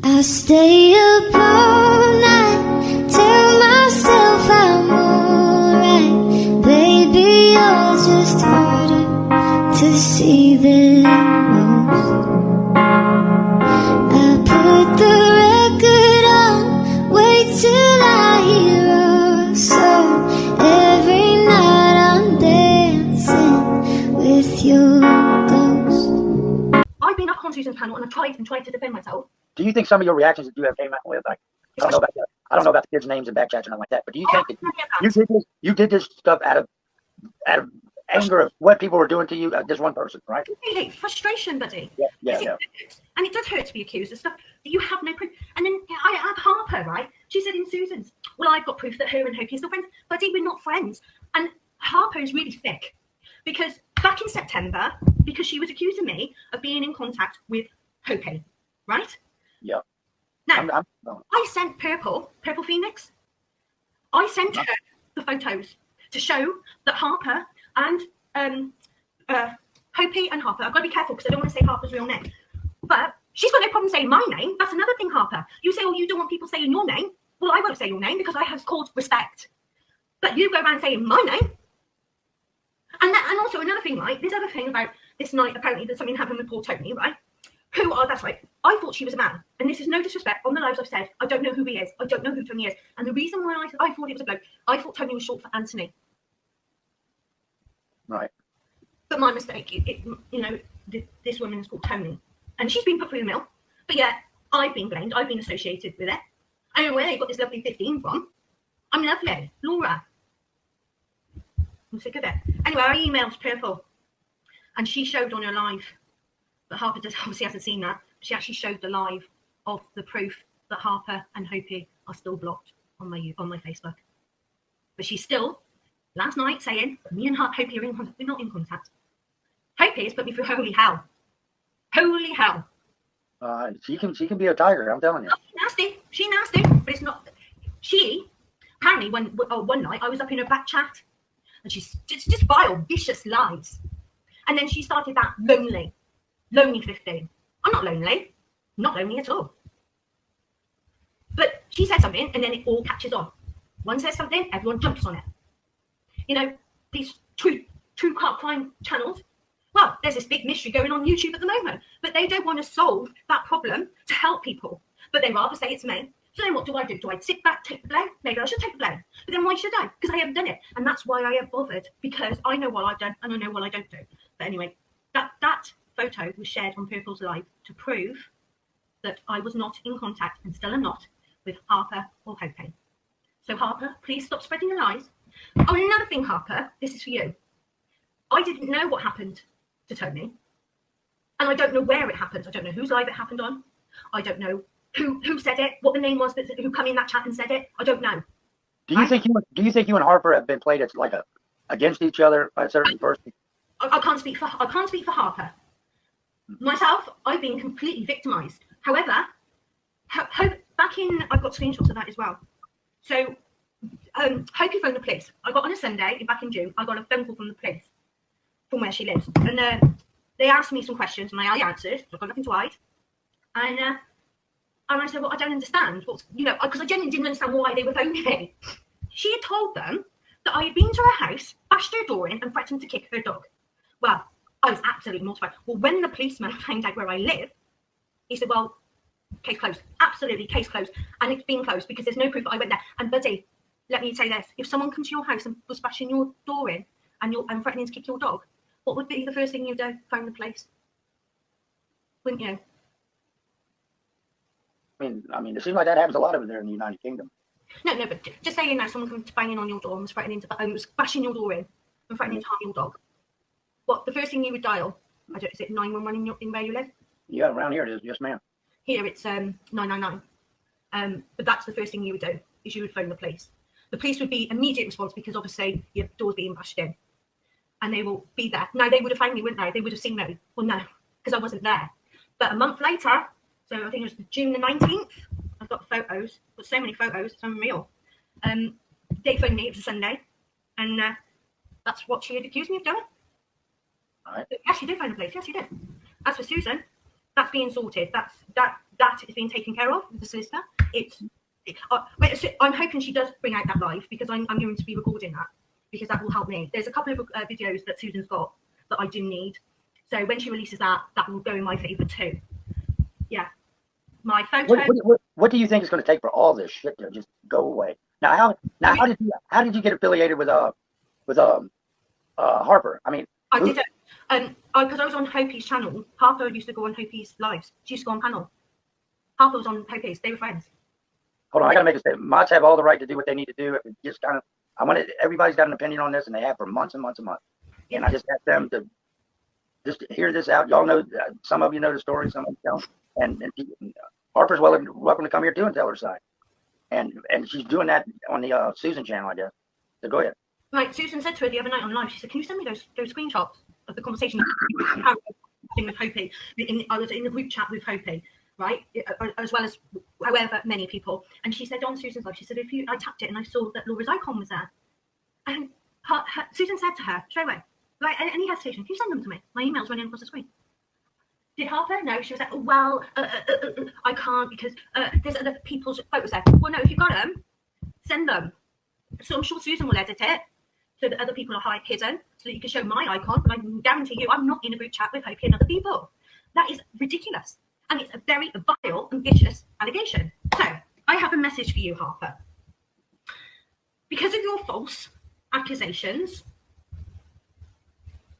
I stay up all night, tell myself I'm alright. Baby, you're just harder to see than most. I put the record on, wait till I hear a song. Every night I'm dancing with your ghost. I've been up on Susan's panel and I've tried to defend myself. Do you think some of your reactions that you have came out with, like, I don't know about the kids' names and back chats and all like that, but do you think that you did this stuff out of anger of what people were doing to you, just one person, right? Really, frustration, buddy. Yeah. And it does hurt to be accused of stuff that you have no proof. And then I had Harper, right? She said in Susan's, well, I've got proof that her and Hopi are still friends. Buddy, we're not friends. And Harper is really thick because back in September, because she was accusing me of being in contact with Hopi, right? Yeah. Now, I sent Purple Phoenix. I sent her the photos to show that Harper and Hopi and Harper, I've got to be careful because I don't want to say Harper's real name, but she's got no problem saying my name. That's another thing, Harper. You say, oh, you don't want people saying your name. Well, I won't say your name because I have called respect. But you go around saying my name. And also another thing, right? This other thing about this night, apparently there's something happened with poor Tony, right? That's right. I thought she was a man. And this is no disrespect. On the lives I've said, I don't know who he is. I don't know who Tony is. And the reason why I thought it was a bloke, I thought Tony was short for Anthony. Right. But my mistake, this woman is called Tony. And she's been put through the mill. But yet, I've been blamed. I've been associated with it. I don't know where they got this lovely 15 from. I'm lovely. Laura. I'm sick of it. Anyway, I emailed Purple. And she showed on her live. But Harper obviously hasn't seen that. She actually showed the live of the proof that Harper and Hopi are still blocked on my Facebook. But she's still, last night, saying, me and Hopi are in contact. We're not in contact. Hopi has put me through holy hell. Holy hell. She can be a tiger, I'm telling you. Oh, she's nasty. But it's not. She, apparently, one night, I was up in her back chat. And she's just vile, vicious lies. And then she started that lonely 15. I'm not lonely. I'm not lonely at all. But she said something and then it all catches on. One says something, everyone jumps on it. You know, these true crime channels, well, there's this big mystery going on YouTube at the moment, but they don't want to solve that problem to help people. But they rather say it's me. So then what do? Do I sit back, take the blame? Maybe I should take the blame. But then why should I? Because I haven't done it. And that's why I have bothered, because I know what I've done and I know what I don't do. But anyway, that photo was shared on Purple's Live to prove that I was not in contact and still am not with Harper or Hopi. So Harper, please stop spreading the lies. Oh, and another thing, Harper, this is for you. I didn't know what happened to Tony. And I don't know where it happened. I don't know whose live it happened on. I don't know who said it, what the name was who come in that chat and said it. I don't know. Do you think you and Harper have been played as like against each other by a certain person? I can't speak for Harper. Myself, I've been completely victimised. However, back in, I've got screenshots of that as well. So, Hopi phoned the police. I got on a Sunday back in June. I got a phone call from the police from where she lives, and they asked me some questions, and I answered. I've got nothing to hide, and I said, well, I don't understand. Because I genuinely didn't understand why they were phoning me. She had told them that I had been to her house, bashed her door in, and threatened to kick her dog. Well, I was absolutely mortified. Well, when the policeman found out where I live, he said, well, case closed. Absolutely, case closed. And it's been closed because there's no proof that I went there. And buddy, let me say this. If someone comes to your house and was bashing your door in and threatening to kick your dog, what would be the first thing you'd do? Phone the police. Wouldn't you? I mean, it seems like that happens a lot over there in the United Kingdom. No, but just saying now someone comes banging on your door and was threatening was bashing your door in and threatening to harm your dog. What, the first thing you would dial? Is it 911 in where you live? Yeah, around here it is, yes, ma'am. Here it's 999. But that's the first thing you would do, is you would phone the police. The police would be immediate response because obviously your door's being bashed in. And they will be there. Now, they would have found me, wouldn't they? They would have seen me. Well, no, because I wasn't there. But a month later, so I think it was June the 19th, I've got photos, got so many photos, it's unreal. They phoned me, it was a Sunday, and that's what she had accused me of doing. All right. Yes, she did phone the police, yes, she did. As for Susan, That's being sorted. That is being taken care of with the solicitor. I'm hoping she does bring out that live, because I'm going to be recording that, because that will help me. There's a couple of videos that Susan's got that I do need. So when she releases that will go in my favour too. Yeah. My photo. What do you think is going to take for all this shit to just go away? How did you get affiliated with Harper? I mean, I did it because I was on Hopi's channel. Harper used to go on Hopi's lives. She used to go on panel. Harper was on Hopi's. They were friends. Hold on, I got to make a statement. Mods have all the right to do what they need to do. If it just everybody's got an opinion on this, and they have for months and months and months. Yeah. And I just asked them to just hear this out. Y'all know, some of you know the story, some of you don't. And Harper's welcome to come here too and tell her side. And she's doing that on the Susan channel, I guess. So go ahead. Right, Susan said to her the other night on live, she said, "Can you send me those screenshots of the conversation with Hopi?" I was in the group chat with Hopi, right, as well as however many people. And she said on Susan's live, she said, I tapped it and I saw that Laura's icon was there. And Susan said to her straight away, like, any hesitation, can you send them to me? My email's running across the screen. Did Harper? No. She was like, well, I can't because there's other people's photos there. Well, no, if you've got them, send them. So I'm sure Susan will edit it so that other people are hidden, so that you can show my icon. But I can guarantee you, I'm not in a group chat with Hopi and other people. That is ridiculous. And it's a very vile and vicious allegation. So I have a message for you, Harper. Because of your false accusations,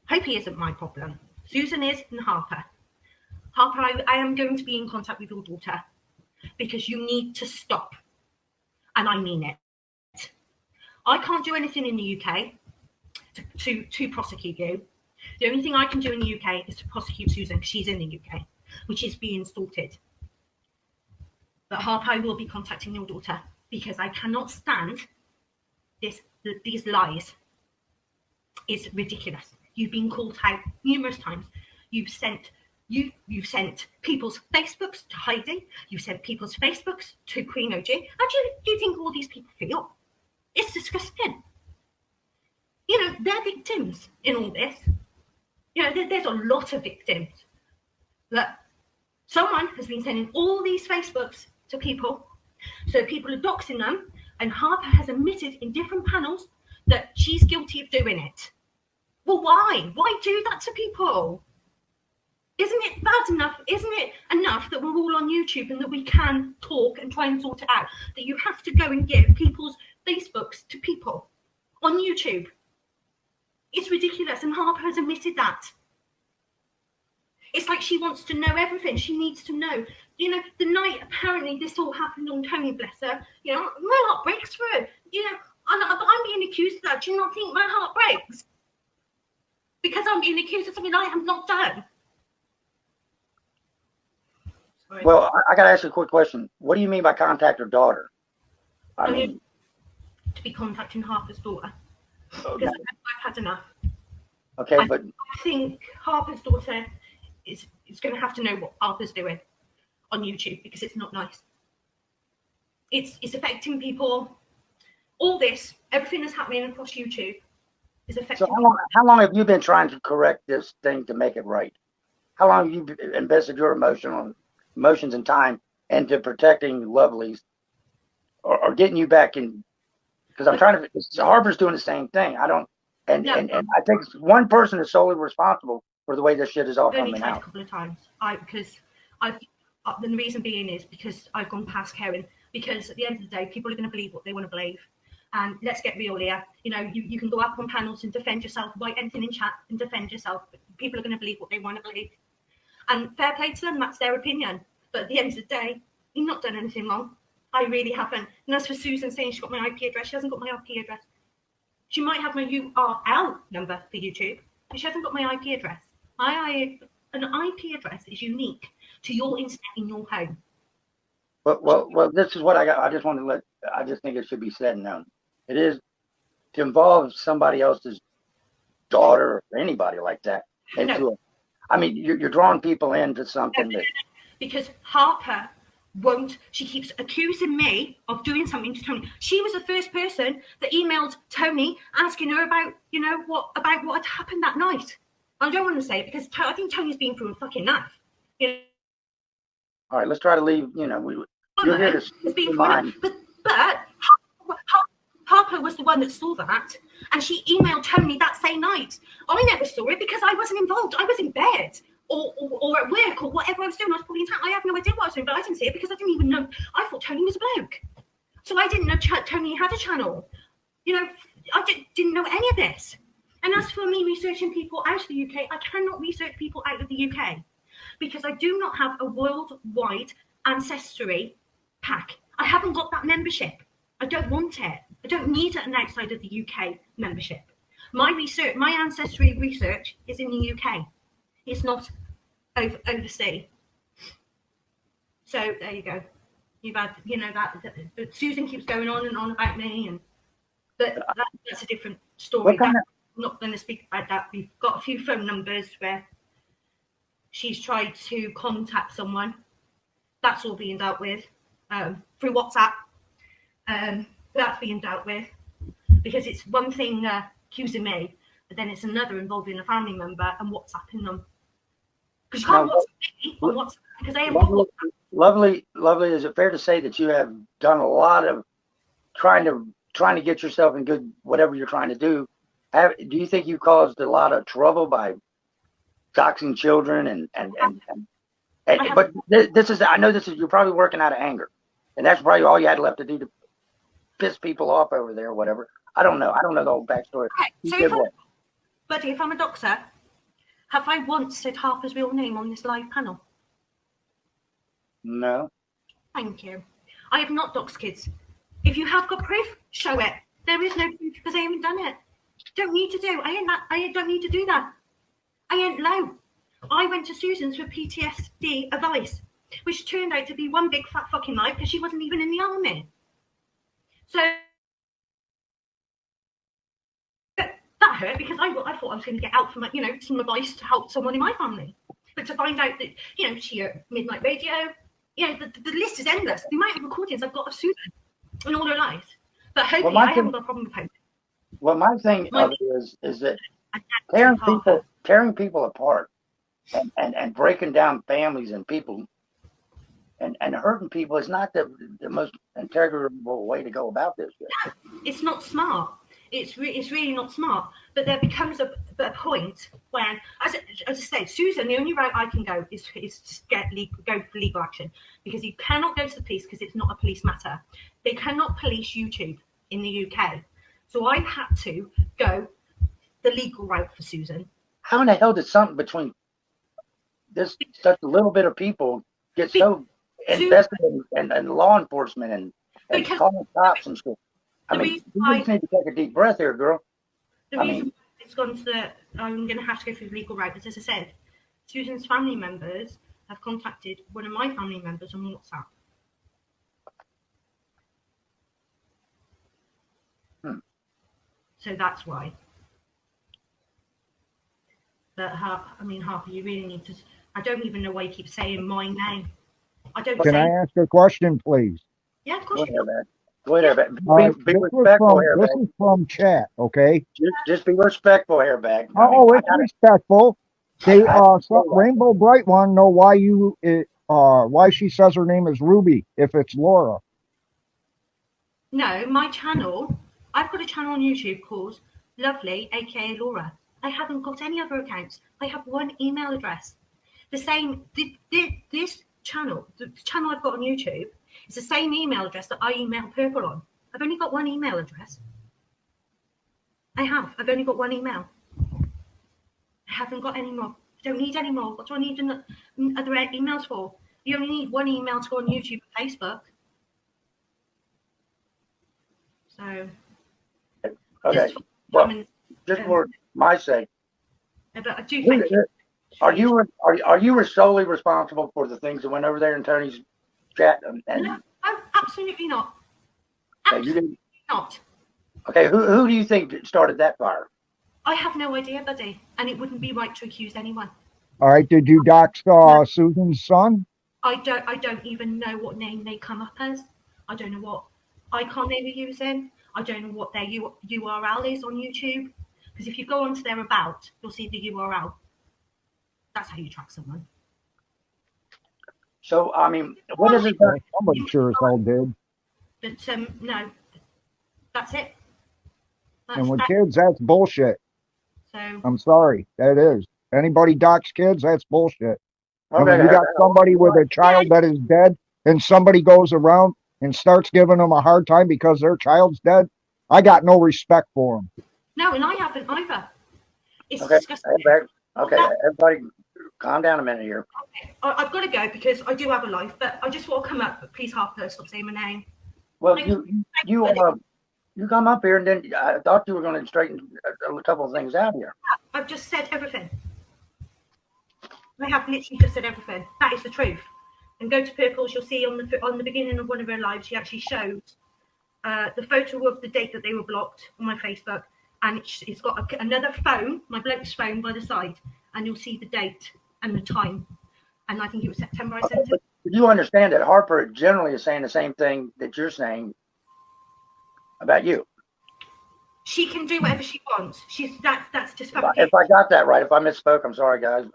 Hopi isn't my problem. Susan is, and Harper. Harper, I am going to be in contact with your daughter because you need to stop. And I mean it. I can't do anything in the UK to prosecute you. The only thing I can do in the UK is to prosecute Susan because she's in the UK, which is being sorted. But Harper, I will be contacting your daughter because I cannot stand these lies. It's ridiculous. You've been called out numerous times. You've sent people's Facebooks to Heidi. You've sent people's Facebooks to Queen OG. How do you think all these people feel? It's disgusting. You know, they're victims in all this. You know, there's a lot of victims. That someone has been sending all these Facebooks to people, so people are doxing them, and Harper has admitted in different panels that she's guilty of doing it. Well, why? Why do that to people? Isn't it bad enough? Isn't it enough that we're all on YouTube and that we can talk and try and sort it out? That you have to go and give people's Facebooks to people on YouTube? It's ridiculous, and Harper has admitted that. It's like she wants to know everything. She needs to know. You know, the night apparently this all happened on Tony, bless her. You know, my heart breaks for her. You know, I'm being accused of that. Do you not think my heart breaks? Because I'm being accused of something I have not done. Sorry. Well, I got to ask you a quick question. What do you mean by contact her daughter? I mean, to be contacting Harper's daughter. Okay. Because I've had enough. Okay, but I think Harper's daughter is going to have to know what Harper's doing on YouTube because it's not nice. It's affecting people. All this, everything that's happening across YouTube is affecting. So how long have you been trying to correct this thing to make it right? How long have you invested your emotions and time into protecting lovelies or getting you back in? Because I'm trying to. Harper's doing the same thing. And I think one person is solely responsible for the way this shit is all coming out. Only tried a couple of times. The reason being is because I've gone past caring. Because at the end of the day, people are going to believe what they want to believe. And let's get real here. You know, you can go up on panels and defend yourself, write anything in chat and defend yourself. But people are going to believe what they want to believe. And fair play to them, that's their opinion. But at the end of the day, you've not done anything wrong. I really haven't. And as for Susan saying she's got my IP address, she hasn't got my IP address. She might have my URL number for YouTube, but she hasn't got my IP address. An IP address is unique to your internet in your home. Well, this is what I got. I just think it should be said and known. It is to involve somebody else's daughter or anybody like that into it. I mean, you're drawing people into something that. Because Harper won't. She keeps accusing me of doing something to Tony. She was the first person that emailed Tony asking her about, what had happened that night. I don't want to say it because I think Tony's been through a fucking knife. You All right, let's try to leave. You're here to speak your mind. But Harper was the one that saw that, and she emailed Tony that same night. I never saw it because I wasn't involved. I was in bed or at work or whatever I was doing. I was probably in town. I have no idea what I was doing, but I didn't see it because I didn't even know. I thought Tony was a bloke, so I didn't know Tony had a channel. I didn't know any of this. And as for me researching people out of the UK, I cannot research people out of the UK because I do not have a worldwide ancestry pack. I haven't got that membership. I don't want it. I don't need it outside of the UK membership. My ancestry research is in the UK. It's not overseas. So there you go. You've had, that Susan keeps going on and on about me, but that's a different story. I'm not going to speak about that. We've got a few phone numbers where she's tried to contact someone. That's all being dealt with through WhatsApp. That's being dealt with because it's one thing accusing me, but then it's another involving a family member and WhatsApping them. Because you can't WhatsApp me on WhatsApp because they haven't got WhatsApp. Lovely. Is it fair to say that you have done a lot of trying to get yourself in good whatever you're trying to do? Do you think you caused a lot of trouble by doxing children but this is, I know this is, you're probably working out of anger, and that's probably all you had left to do to piss people off over there or whatever. I don't know the whole backstory. Okay, so if I'm a doxer, have I once said Harper's real name on this live panel? No. Thank you. I have not doxed kids. If you have got proof, show it. There is no proof because I haven't done it. Don't need to do. I don't need to do that. I ain't low. I went to Susan's for PTSD advice, which turned out to be one big fat fucking lie because she wasn't even in the army. So that hurt because I thought I was going to get out from some advice to help someone in my family, but to find out that she Midnight Radio, the list is endless. The amount of recordings I've got of Susan and all her lies. But hopefully, I haven't got a problem with it. Well, my thing of it is that tearing people apart and breaking down families and people and hurting people is not the most integrable way to go about this. No, it's not smart. It's really not smart. But there becomes a point when, as I say, Susan, the only route I can go is just go for legal action, because you cannot go to the police because it's not a police matter. They cannot police YouTube in the UK. So I've had to go the legal route for Susan. How in the hell did something between such a little bit of people get so invested in law enforcement and calling cops and stuff? I mean, you just need to take a deep breath here, girl. The reason why it's gone to I'm going to have to go through the legal route, because as I said, Susan's family members have contacted one of my family members on WhatsApp. So that's why. But Harper, you really need to. I don't even know why you keep saying my name. I don't. Can I ask a question, please? Yeah, of course. Go ahead, be respectful, Airbag. This is from chat, okay? Just be respectful, Airbag. It's respectful. They Rainbow Bright want to know why she says her name is Ruby if it's Laura. No, my channel. I've got a channel on YouTube called Lovely, aka Laura. I haven't got any other accounts. I have one email address. The same. This channel, the channel I've got on YouTube, is the same email address that I email Purple on. I've only got one email address. I've only got one email. I haven't got any more. I don't need any more. What do I need other emails for? You only need one email to go on YouTube and Facebook. So. Okay. Well, just for my sake. But I do think. Are you solely responsible for the things that went over there in Tony's chat? No, absolutely not. Absolutely not. Okay, who do you think started that fire? I have no idea, buddy, and it wouldn't be right to accuse anyone. All right, did you dox Susan's son? I don't even know what name they come up as. I don't know what icon they were using. I don't know what their URL is on YouTube. Because if you go onto their about, you'll see the URL. That's how you track someone. So, I mean, what is it? Well, somebody sure as hell did. But no, that's it. That's And with that. kids, that's bullshit. So I'm sorry, that is. Anybody docs kids, that's bullshit. And Okay, when you got somebody with a child that is dead, and somebody goes around and starts giving them a hard time because their child's dead, I got no respect for them. no, and I haven't either. It's okay, disgusting. okay, everybody, calm down a minute here. Okay, I've got to go because I do have a life, but I just want to come up. But please, Harper, stop saying my name. Well, Thank you come up here, and then I thought you were going to straighten a couple of things out here. I've just said everything. I have literally just said everything. That is the truth. And go to Purples, you'll see on the beginning of one of her lives, she actually shows the photo of the date that they were blocked on my Facebook, and it's got another phone, my bloke's phone, by the side, and you'll see the date and the time. And I think it was September I sent it. But you understand that Harper generally is saying the same thing that you're saying about you. She can do whatever she wants. That's just If I got that right, if I misspoke, I'm sorry, guys.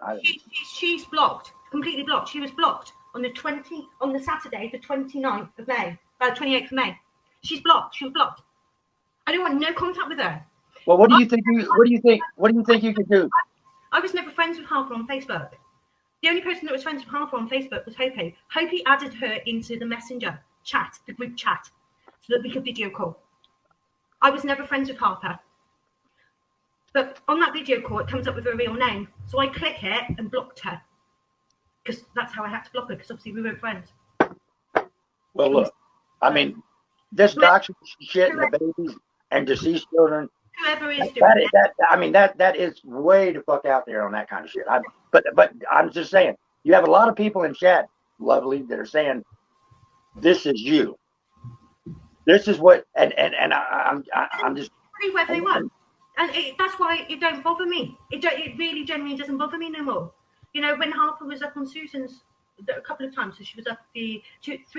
She's blocked, completely blocked. She was blocked on the Saturday, the 29th of May, 28th of May. She's blocked. She was blocked. I don't want no contact with her. Well, what do you think you could do? I was never friends with Harper on Facebook. The only person that was friends with Harper on Facebook was Hopi. Hopi added her into the messenger chat, the group chat, so that we could video call. I was never friends with Harper. But on that video call, it comes up with her real name. So I click it and blocked her. Because that's how I had to block her, because obviously we weren't friends. Well, look, I mean, this toxic shit and the babies and deceased children, Whoever is doing that is way the fuck out there on that kind of shit. But I'm just saying, you have a lot of people in chat, lovely, that are saying, this is you. This is what, and I'm just. whatever they want. And that's why it don't bother me. It really genuinely doesn't bother me no more. You know, when Harper was up on Susan's a couple of times, so she was up 3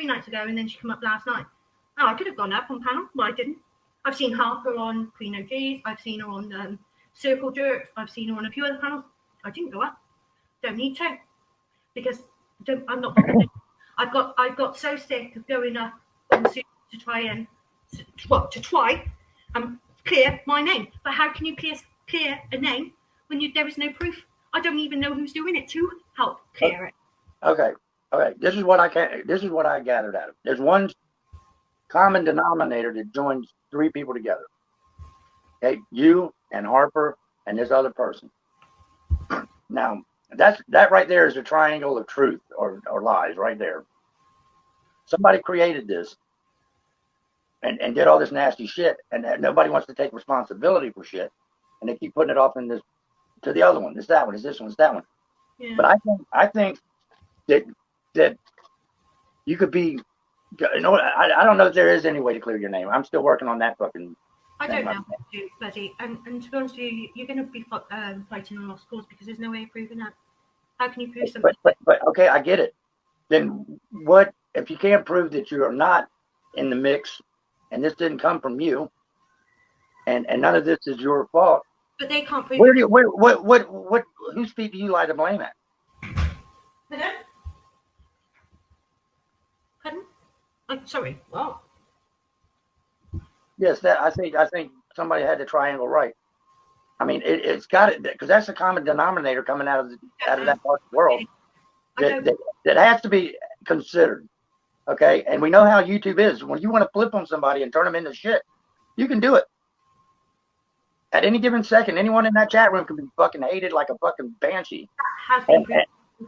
nights ago, and then she came up last night. Oh, I could have gone up on panel, but I didn't. I've seen Harper on Queen OGs. I've seen her on Circle Jerks. I've seen her on a few other panels. I didn't go up. Don't need to, because I'm not. I've got so sick of going up on Susan to try and clear my name. But how can you clear a name when there is no proof? I don't even know who's doing it to help clear it. Okay. This is what I gathered out of it. There's one common denominator that joins 3 people together. Okay, you and Harper and this other person. Now, that right there is a triangle of truth or lies right there. Somebody created this and did all this nasty shit, and nobody wants to take responsibility for shit, and they keep putting it off to the other one. It's that one. It's this one. It's that one. Yeah. But I think that you could be. You know, I don't know if there is any way to clear your name. I'm still working on that fucking. I don't know how to do, buddy. And to be honest with you, you're going to be fighting on lost cause because there's no way of proving that. How can you prove something? But okay, I get it. Then what if you can't prove that you are not in the mix, and this didn't come from you, and none of this is your fault? But they can't prove. Whose feet do you lie to blame at? Pardon? Pardon? I'm sorry. What? Yes, I think somebody had the triangle right. I mean, it's got it because that's a common denominator coming out of that part of the world that has to be considered. Okay, and we know how YouTube is. When you want to flip on somebody and turn them into shit, you can do it. At any given second, anyone in that chat room can be fucking hated like a fucking banshee.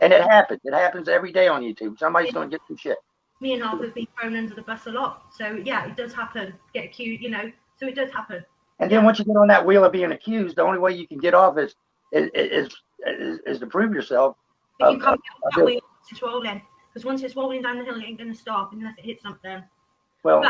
And it happens. It happens every day on YouTube. Somebody's going to get some shit. Me and Harper have been thrown under the bus a lot. So, yeah, it does happen. Get accused, you know. So it does happen. And then once you get on that wheel of being accused, the only way you can get off is to prove yourself. But you can't get off that wheel once it's rolling. Because once it's rolling down the hill, it ain't going to stop unless it hits something. Well,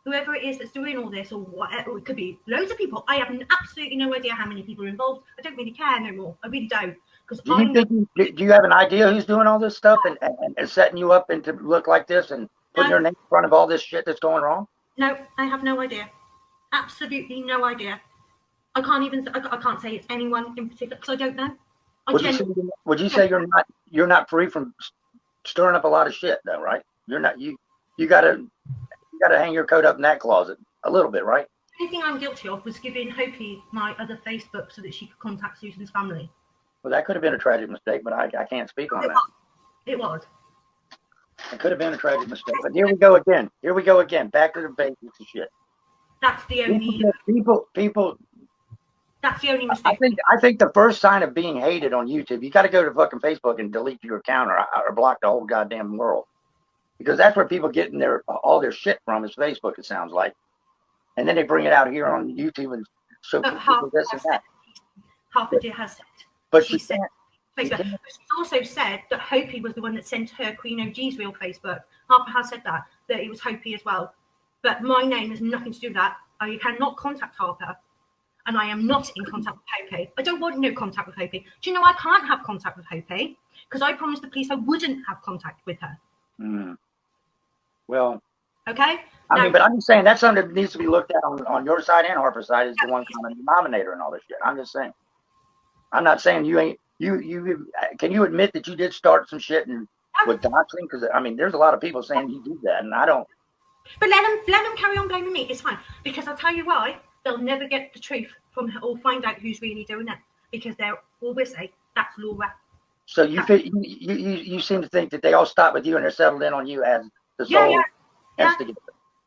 whoever it is that's doing all this, or whatever, it could be loads of people. I have absolutely no idea how many people are involved. I don't really care no more. I really don't. Do you have an idea who's doing all this stuff and setting you up and to look like this and putting your name in front of all this shit that's going wrong? No, I have no idea. Absolutely no idea. I can't say it's anyone in particular because I don't know. I Would you genuinely, say, would you say you're not free from stirring up a lot of shit though, right? You're not you gotta hang your coat up in that closet a little bit, right? the only thing I'm guilty of was giving Hopi my other Facebook so that she could contact Susan's family. Well, that could have been a tragic mistake, but I can't speak on that. It was. It could have been a tragic mistake. But here we go again. Here we go again. Back to the basics of shit. That's the only. People. That's the only mistake. I think the first sign of being hated on YouTube, you got to go to fucking Facebook and delete your account or block the whole goddamn world, because that's where people getting all their shit from is Facebook. It sounds like, and then they bring it out here on YouTube and show people this and that. Harper has said. But She said. Facebook. But she's also said that Hopi was the one that sent her Queen OG's real Facebook. Harper has said that it was Hopi as well. But my name has nothing to do with that. I cannot contact Harper, and I am not in contact with Hopi. I don't want no contact with Hopi. Do you know I can't have contact with Hopi because I promised the police I wouldn't have contact with her. Mm. Well, okay. I mean, but I'm just saying that's something that needs to be looked at on your side and Harper's side is the one common denominator and all this shit. I'm just saying. I'm not saying you ain't. You can you admit that you did start some shit and with doxing? Because I mean, there's a lot of people saying you do that, and I don't. But let them carry on blaming me. It's fine because I'll tell you why. They'll never get the truth from or find out who's really doing it because they'll always say that's Laura. So you seem to think that they all stop with you and they're settled in on you as the sole instigator.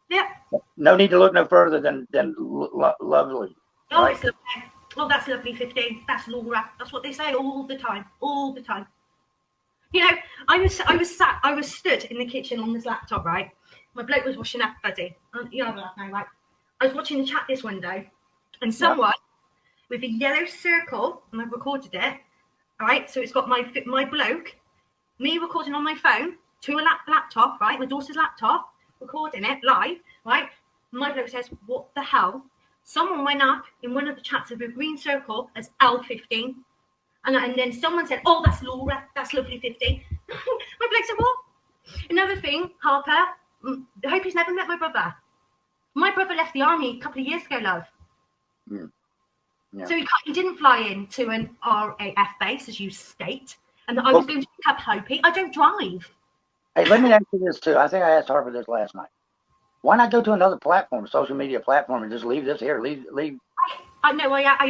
Yeah. No need to look no further than lovely. Oh, right? it's lovely. Oh, that's lovely, 15. That's Laura. That's what they say all the time. All the time. You know, I was stood in the kitchen on this laptop, right? My bloke was washing up, buddy. You know that now, right? I was watching the chat this one day, and someone with a yellow circle, and I've recorded it, right? So it's got my bloke, me recording on my phone to a laptop, right? My daughter's laptop, recording it live, right? My bloke says, "What the hell?" Someone went up in one of the chats with a green circle as L15. And then someone said, "Oh, that's Laura. That's lovely 15." My bloke said, "What?" Another thing, Harper, I hope he's never met my brother. My brother left the army a couple of years ago, love. Mm. Yeah. So he didn't fly into an RAF base, as you state, and that I was going to pick up Hopi. I don't drive. Hey, let me ask you this too. I think I asked Harper this last night. Why not go to another platform, a social media platform, and just leave this here? Leave. I know. I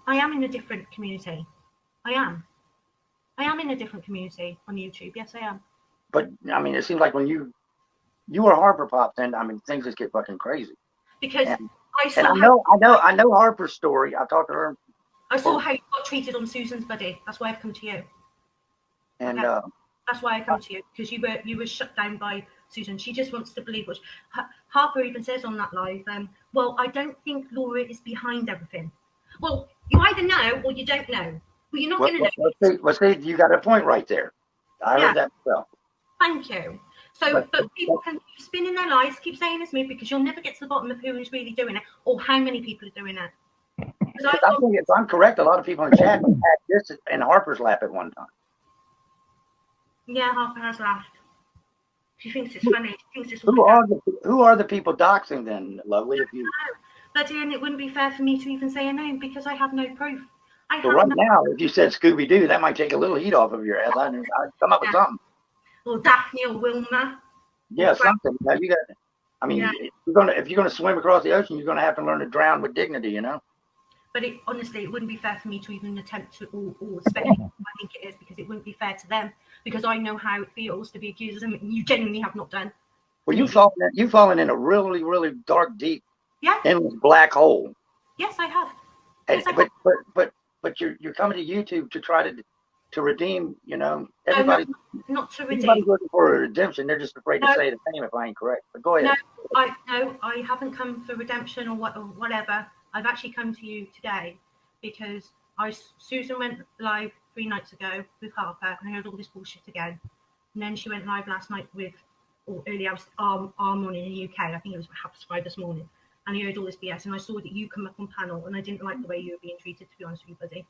am in a different community. I am in a different community on YouTube. Yes, I am. But I mean, it seems like when you were Harper Pop, then I mean, things just get fucking crazy. Because I know Harper's story. I talked to her. I saw how you got treated on Susan's, buddy. That's why I've come to you. And that's why I come to you, because you were shut down by Susan. She just wants to believe what Harper even says on that live. Well, I don't think Laura is behind everything. Well, you either know or you don't know. Well, you're not going to know. Well, see, you got a point right there. I heard that myself. Thank you. So, but people can keep spinning their lies, keep saying it's me, because you'll never get to the bottom of who is really doing it or how many people are doing it. I think if I'm correct, a lot of people in chat had this in Harper's lap at one time. Yeah, Harper has laughed. She thinks it's funny. She thinks it's who are the people doxing then, Lovely? If you but then it wouldn't be fair for me to even say a name because I have no proof. Now, if you said Scooby Doo, that might take a little heat off of your ass. I'd come up with something. Or Daphne or Wilma. Yeah, something. Now, you got. I mean, if you're gonna swim across the ocean, you're gonna have to learn to drown with dignity, you know. But honestly, it wouldn't be fair for me to even attempt to, or speculate. I think it is because it wouldn't be fair to them because I know how it feels to be accused of something you genuinely have not done. Well, you've fallen in a really, really dark, deep, endless black hole. Yes, I have. Yes, but you're coming to YouTube to try to redeem. You know, everybody. No, not to redeem. Everybody's looking for a redemption. They're just afraid to say the name if I ain't correct. But go ahead. No, I haven't come for redemption or whatever. I've actually come to you today because Susan went live 3 nights ago with Harper and I heard all this bullshit again. And then she went live last night or early hours, our morning in the UK. I think it was 5:30 this morning. And I heard all this BS and I saw that you come up on panel and I didn't like the way you were being treated, to be honest with you, buddy.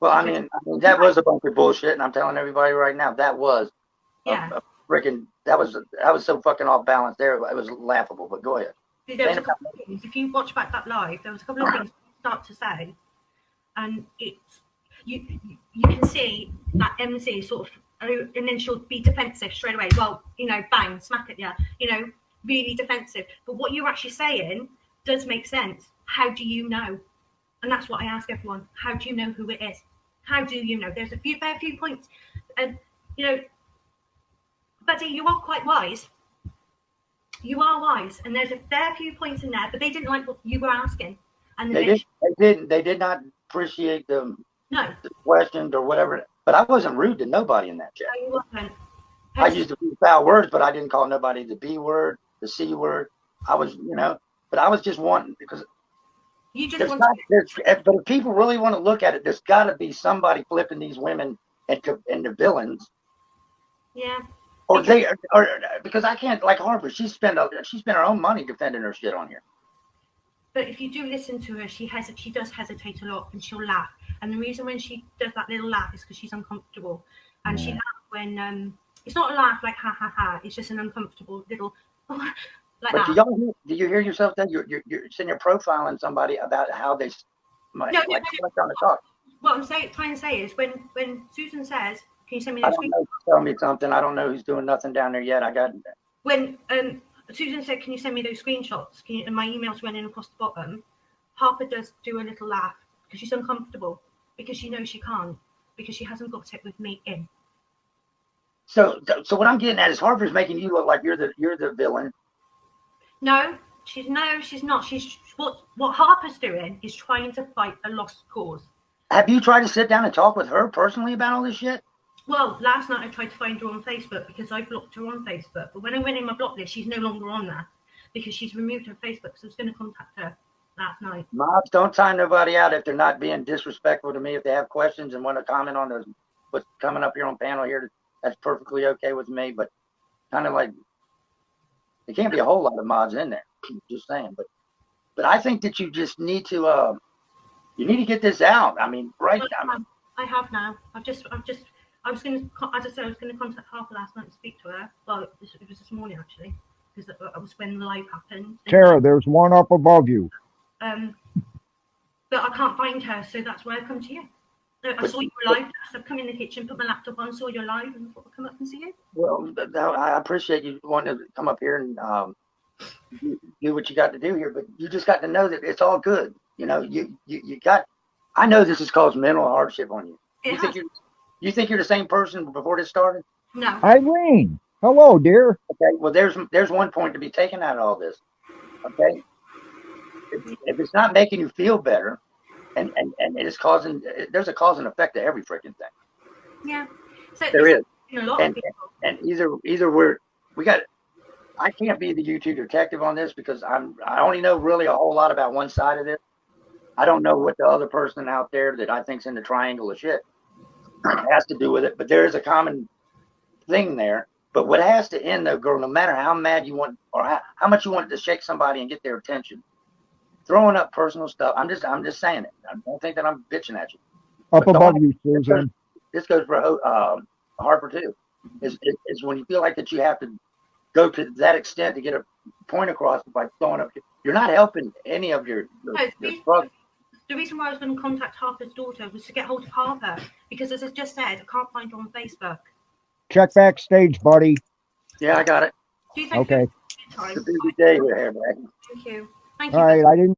Well, I mean that was a bunch of bullshit, and I'm telling everybody right now that was a freaking that was so fucking off balance there. It was laughable. But go ahead. There was a couple of things. If you watch back that live, there was a couple of things you start to say, and you can see that MC sort of, and then she'll be defensive straight away. Well, bang, smack at you, really defensive. But what you're actually saying does make sense. How do you know? And that's what I ask everyone. How do you know who it is? How do you know? There's a fair few points. And, Buddy, you are quite wise. You are wise. And there's a fair few points in there, but they didn't like what you were asking. And they did not appreciate the questions or whatever. But I wasn't rude to nobody in that chat. No, you wasn't. I used a few foul words, but I didn't call nobody the B word, the C word. I was, but I was just wanting, because you just want but if people really want to look at it, there's got to be somebody flipping these women into villains. Yeah. Or because I can't, like Harper, she spent her own money defending her shit on here. But if you do listen to her, she does hesitate a lot, and she'll laugh. And the reason when she does that little laugh is because she's uncomfortable, and she laughs when it's not a laugh like ha ha ha. It's just an uncomfortable little like but that. Do you hear yourself then? You're sitting there profiling somebody about how they might on the talk. What I'm trying to say is when Susan says, "Can you send me those screenshots?" Tell me something. I don't know who's doing nothing down there yet. I got when Susan said, "Can you send me those screenshots?" And my email's running across the bottom. Harper does do a little laugh because she's uncomfortable, because she knows she can't, because she hasn't got it with me in. So what I'm getting at is Harper's making you look like you're the villain. No, she's not. She's what Harper's doing is trying to fight a lost cause. Have you tried to sit down and talk with her personally about all this shit? Well, last night I tried to find her on Facebook because I blocked her on Facebook. But when I went in my block list, she's no longer on there because she's removed her Facebook. So I was going to contact her last night. Mobs, don't time nobody out if they're not being disrespectful to me. If they have questions and want to comment on those, what's coming up here on panel here, that's perfectly okay with me. But kind of like, there can't be a whole lot of mods in there. Just saying. But I think that you just need to get this out. I mean, right now. I have now. I was going to, as I said, I was going to contact Harper last night and speak to her. Well, it was this morning actually, because that was when the live happened. Tara, there's one up above you. But I can't find her, so that's why I come to you. I saw you were live. So I've come in the kitchen, put my laptop on, saw you live, and thought I'd come up and see you. Well, I appreciate you wanting to come up here and do what you got to do here, but you just got to know that it's all good. You got. I know this has caused mental hardship on you. You think you're the same person before this started? No. Irene, hello, dear. Okay. Well, there's one point to be taken out of all this. Okay. If it's not making you feel better, and it is causing, there's a cause and effect to every freaking thing. Yeah. So there is. A lot of people. And either I can't be the YouTube detective on this because I only know really a whole lot about one side of this. I don't know what the other person out there that I think's in the triangle of shit has to do with it, but there is a common thing there. But what has to end, though, girl, no matter how mad you want or how much you want to shake somebody and get their attention, throwing up personal stuff. I'm just saying it. I don't think that I'm bitching at you. Up above you, Susan. This goes for Harper too. Is when you feel like that you have to go to that extent to get a point across by throwing up. You're not helping any of your struggles. The reason why I was going to contact Harper's daughter was to get hold of Harper because, as I just said, I can't find her on Facebook. Check backstage, buddy. Yeah, I got it. Do you think okay. It's a busy day here, man. Thank you. Thank you. All right, I didn't.